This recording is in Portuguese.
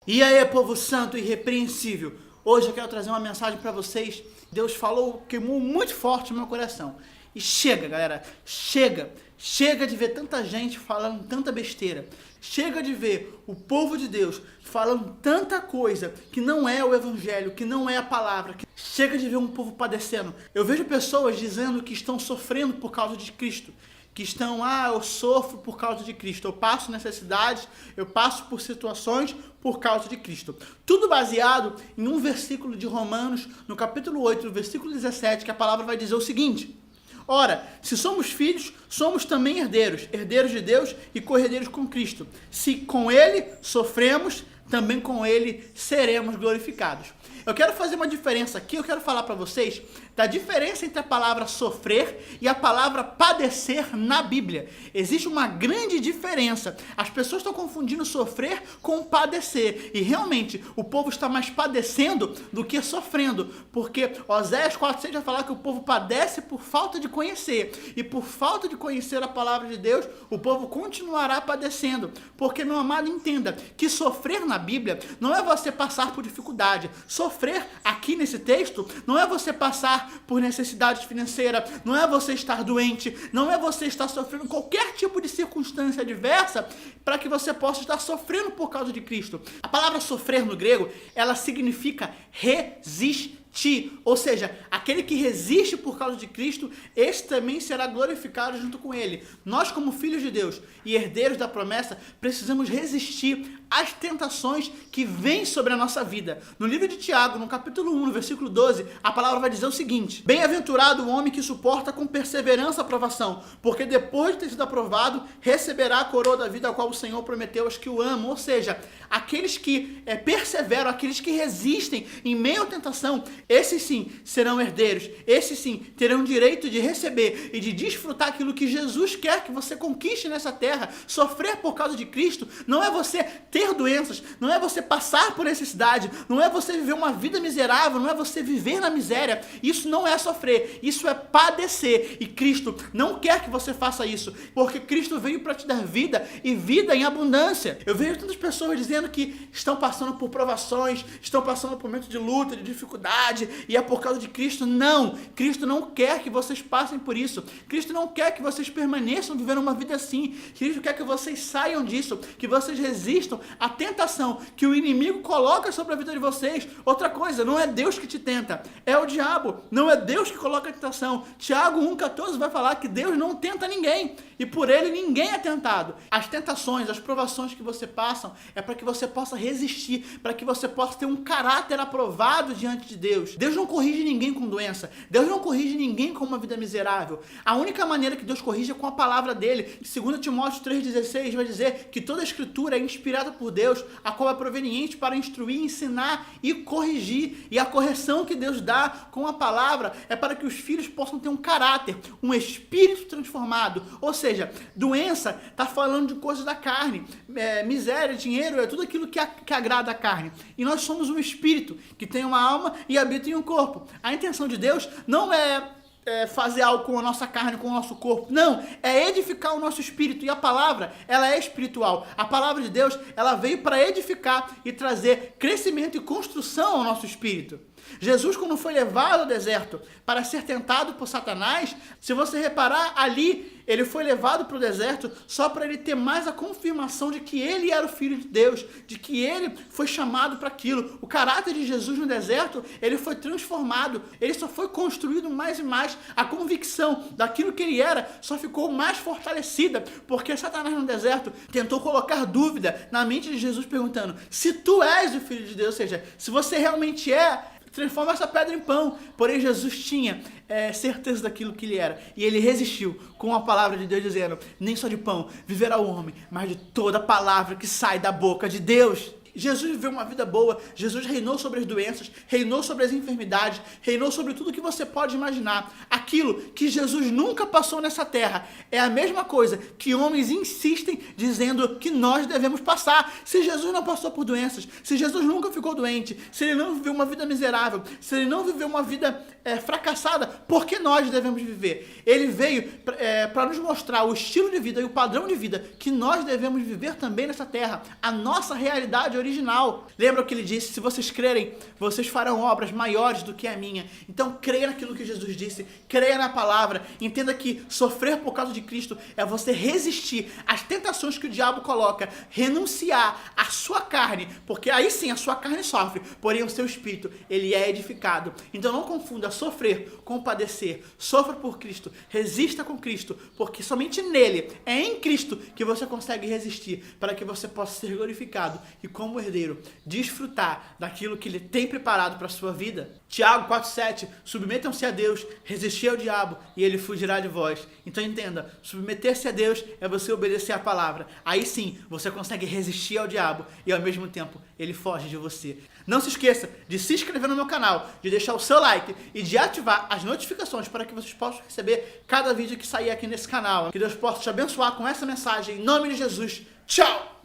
E aí, povo santo e irrepreensível, hoje eu quero trazer uma mensagem para vocês. Deus falou, queimou muito forte no meu coração. E chega, galera, chega de ver tanta gente falando tanta besteira. Chega de ver o povo de Deus falando tanta coisa que não é o evangelho, que não é a palavra. Chega de ver um povo padecendo. Eu vejo pessoas dizendo que estão sofrendo por causa de Cristo. Que estão, eu sofro por causa de Cristo, eu passo necessidades, eu passo por situações por causa de Cristo. Tudo baseado em um versículo de Romanos, no capítulo 8, no versículo 17, que a palavra vai dizer o seguinte: ora, se somos filhos, somos também herdeiros, herdeiros de Deus e co-herdeiros com Cristo. Se com Ele sofremos, também com Ele seremos glorificados. Eu quero fazer uma diferença aqui, eu quero falar para vocês da diferença entre a palavra sofrer e a palavra padecer na Bíblia. Existe uma grande diferença. As pessoas estão confundindo sofrer com padecer. E realmente, o povo está mais padecendo do que sofrendo. Porque Oséias 4:6 vai falar que o povo padece por falta de conhecer. E por falta de conhecer a palavra de Deus, o povo continuará padecendo. Porque, meu amado, entenda que sofrer na Bíblia não é você passar por dificuldade. Sofrer aqui nesse texto não é você passar por necessidade financeira, não é você estar doente, não é você estar sofrendo qualquer tipo de circunstância adversa para que você possa estar sofrendo por causa de Cristo. A palavra sofrer no grego, ela significa resistir. Ou seja, aquele que resiste por causa de Cristo, esse também será glorificado junto com ele. Nós, como filhos de Deus e herdeiros da promessa, precisamos resistir às tentações que vêm sobre a nossa vida. No livro de Tiago, no capítulo 1, no versículo 12, a palavra vai dizer o seguinte: bem-aventurado o homem que suporta com perseverança a provação, porque depois de ter sido aprovado, receberá a coroa da vida a qual o Senhor prometeu aos que o amam. Ou seja, aqueles que perseveram, aqueles que resistem em meio à tentação, esses sim serão herdeiros, esses sim terão direito de receber e de desfrutar aquilo que Jesus quer que você conquiste nessa terra. Sofrer por causa de Cristo não é você ter doenças, não é você passar por necessidade, não é você viver uma vida miserável, não é você viver na miséria. Isso não é sofrer, isso é padecer. E Cristo não quer que você faça isso, porque Cristo veio para te dar vida e vida em abundância. Eu vejo tantas pessoas dizendo que estão passando por provações, estão passando por momentos de luta, de dificuldade, e é por causa de Cristo. Não, Cristo não quer que vocês passem por isso. Cristo não quer que vocês permaneçam vivendo uma vida assim. Cristo quer que vocês saiam disso, que vocês resistam à tentação que o inimigo coloca sobre a vida de vocês. Outra coisa, não é Deus que te tenta, é o diabo. Não é Deus que coloca a tentação. Tiago 1,14 vai falar que Deus não tenta ninguém, e por ele ninguém é tentado. As tentações, as provações que você passa é para que você possa resistir, para que você possa ter um caráter aprovado diante de Deus. Deus não corrige ninguém com doença. Deus não corrige ninguém com uma vida miserável. A única maneira que Deus corrige é com a palavra dele. 2 Timóteo 3,16 vai dizer que toda a escritura é inspirada por Deus, a qual é proveniente para instruir, ensinar e corrigir. E a correção que Deus dá com a palavra é para que os filhos possam ter um caráter, um espírito transformado. Ou seja, doença está falando de coisas da carne. Miséria, dinheiro, é tudo aquilo que agrada a carne. E nós somos um espírito que tem uma alma e habita em um corpo. A intenção de Deus não é fazer algo com a nossa carne, com o nosso corpo. Não, é edificar o nosso espírito. E a palavra, ela é espiritual. A palavra de Deus, ela veio para edificar e trazer crescimento e construção ao nosso espírito. Jesus, quando foi levado ao deserto para ser tentado por Satanás, se você reparar ali, ele foi levado para o deserto só para ele ter mais a confirmação de que ele era o Filho de Deus, de que ele foi chamado para aquilo. O caráter de Jesus no deserto, ele foi transformado, ele só foi construído mais e mais. A convicção daquilo que ele era só ficou mais fortalecida, porque Satanás no deserto tentou colocar dúvida na mente de Jesus, perguntando: se tu és o Filho de Deus, ou seja, se você realmente transforma essa pedra em pão. Porém, Jesus tinha certeza daquilo que ele era. E ele resistiu com a palavra de Deus, dizendo: nem só de pão viverá o homem, mas de toda palavra que sai da boca de Deus. Jesus viveu uma vida boa, Jesus reinou sobre as doenças, reinou sobre as enfermidades, reinou sobre tudo que você pode imaginar. Aquilo que Jesus nunca passou nessa terra é a mesma coisa que homens insistem dizendo que nós devemos passar. Se Jesus não passou por doenças, se Jesus nunca ficou doente, se ele não viveu uma vida miserável, se ele não viveu uma vida fracassada, por que nós devemos viver? Ele veio para nos mostrar o estilo de vida e o padrão de vida que nós devemos viver também nessa terra, a nossa realidade original original. Lembra o que ele disse? Se vocês crerem, vocês farão obras maiores do que a minha. Então creia naquilo que Jesus disse, creia na palavra, entenda que sofrer por causa de Cristo é você resistir às tentações que o diabo coloca, renunciar à sua carne, porque aí sim a sua carne sofre, porém o seu espírito, ele é edificado. Então não confunda sofrer com padecer. Sofra por Cristo, resista com Cristo, porque somente nele, é em Cristo que você consegue resistir, para que você possa ser glorificado e como herdeiro, desfrutar daquilo que ele tem preparado para a sua vida. Tiago 4,7, submetam-se a Deus, resistir ao diabo e ele fugirá de vós. Então entenda, submeter-se a Deus é você obedecer a palavra. Aí sim, você consegue resistir ao diabo e ao mesmo tempo ele foge de você. Não se esqueça de se inscrever no meu canal, de deixar o seu like e de ativar as notificações para que vocês possam receber cada vídeo que sair aqui nesse canal. Que Deus possa te abençoar com essa mensagem em nome de Jesus. Tchau!